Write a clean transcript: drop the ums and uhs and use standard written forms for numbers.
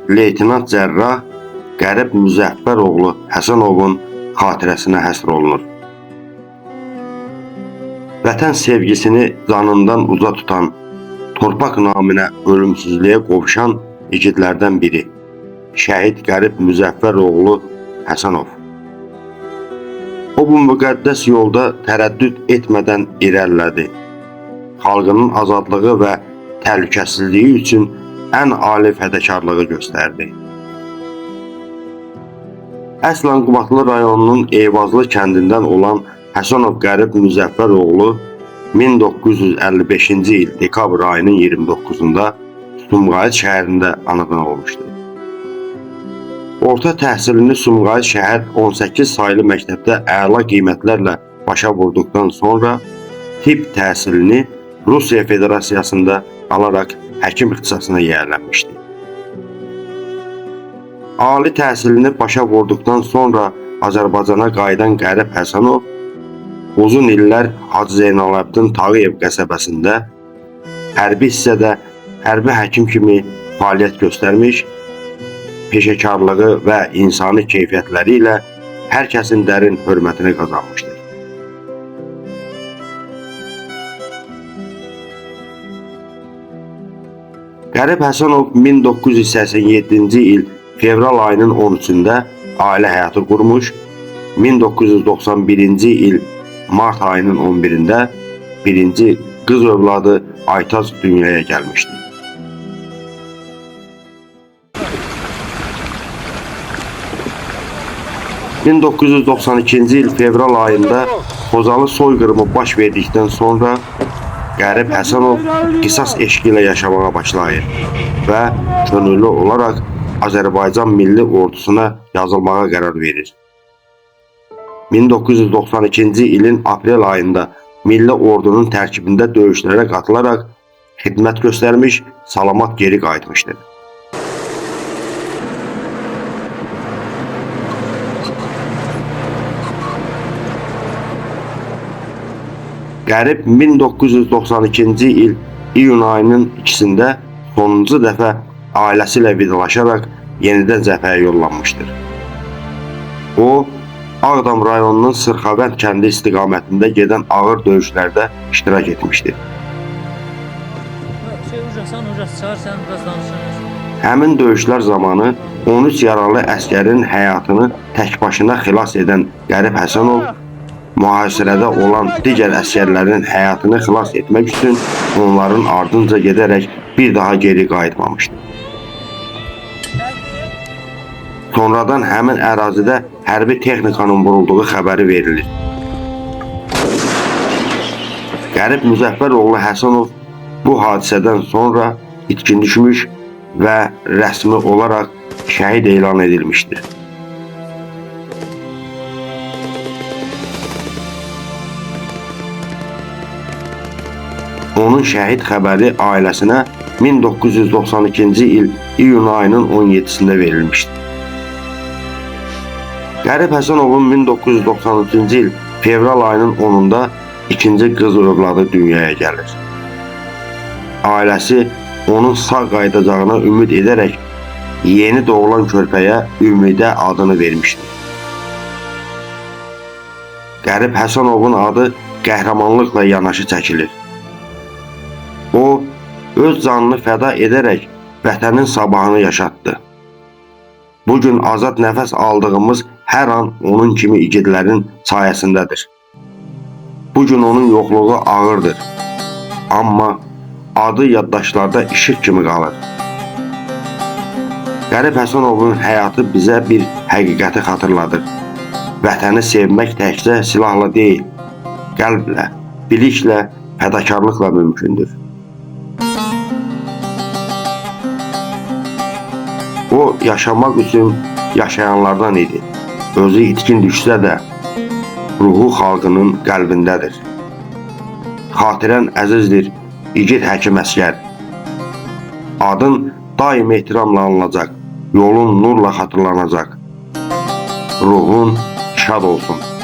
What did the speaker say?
Leytenant Cərrah Qərib Müzəffəroğlu Həsənovun xatirəsinə həsr olunur. Vətən sevgisini canından uza tutan, torpaq naminə ölümsüzlüyə qovuşan igidlərdən biri şəhid Qərib Müzəffəroğlu Həsənov. O bu müqəddəs yolda tərəddüd etmədən irəlilədi. Xalqının azadlığı və təhlükəsizliyi üçün ən ali fədakarlığı göstərdi. Əslan Qubadlı rayonunun Eyvazlı kəndindən olan Həsənov Qərib Müzəffəroğlu 1955-ci il dekabr ayının 29-da Sumqayıt şəhərində anadan olmuşdur. Orta təhsilini Sumqayıt şəhər 18 saylı məktəbdə əla qiymətlərlə başa vurduqdan sonra tibb təhsilini Rusiya Federasiyasında alaraq həkim ixtisasına yiyələnmişdi. Ali təhsilini başa vurduqdan sonra Azərbaycana qayıdan Qərib Həsənov uzun illər Hacı Zeynalabdin Tağıyev qəsəbəsində hərbi hissədə hərbi həkim kimi fəaliyyət göstərmiş, peşəkarlığı və insani keyfiyyətləri ilə hər kəsin dərin hörmətini qazanmışdır. Qərib Həsənov 1987-ci il fevral ayının 13-də ailə həyatı qurmuş, 1991-ci il mart ayının 11-də birinci qız övladı Aytaz dünyaya gəlmişdir. ...1992-ci il fevral ayında Xozalı soyqırımı baş verdikdən sonra Qərib Həsənov qisas eşqi ilə yaşamağa başlayır və könüllü olaraq Azərbaycan Milli Ordusuna yazılmağa qərar verir. 1992-ci ilin aprel ayında Milli Ordunun tərkibində döyüşlərə qatılaraq xidmət göstərmiş, salamat geri qayıtmışdır. Qərib 1992-ci il iyun ayının 2-də sonuncu dəfə ailəsi ilə vidalaşaraq yenidən cəbhəyə yollanmışdır. O, Ağdam rayonunun Sırxavənd kəndi istiqamətində gedən ağır döyüşlərdə iştirak etmişdir. Həmin döyüşlər zamanı 13 yaralı əskərin həyatını tək başına xilas edən Qərib Həsənov, mühasirədə olan digər əskərlərin həyatını xilas etmək üçün onların ardınca gedərək bir daha geri qayıtmamışdır. Sonradan həmin ərazidə hərbi texnikanın vurulduğu xəbəri verilir. Qərib Müzəffəroğlu Həsənov bu hadisədən sonra itkin düşmüş və rəsmi olaraq şəhid elan edilmişdir. Onun şəhid xəbəri ailəsinə 1992-ci il iyun ayının 17-sində verilmişdir. Qərib Həsənovun 1993-cü il fevral ayının 10-da ikinci qız övladı dünyaya gəlir. Ailəsi onun sağ qayıdacağına ümid edərək yeni doğulan körpəyə Ümidə adını vermişdir. Qərib Həsənovun adı qəhrəmanlıqla yanaşı çəkilir. O, öz canını fəda edərək vətənin sabahını yaşatdı. Bugün azad nəfəs aldığımız hər an onun kimi igidlərin sayəsindədir. Bugün onun yoxluğu ağırdır. Amma adı yaddaşlarda işıq kimi qalır. Qərib Həsənovun həyatı bizə bir həqiqəti xatırladır. Vətəni sevmək təkcə silahla deyil, qəlblə, biliklə, fədakarlıqla mümkündür. O, yaşamaq üçün yaşayanlardan idi. Özü itkin düşsə də, ruhu xalqının qəlbindədir. Xatirən əzizdir, igid həkim əskər. Adın daim ehtiramla anılacaq, yolun nurla xatırlanacaq. Ruhun şad olsun.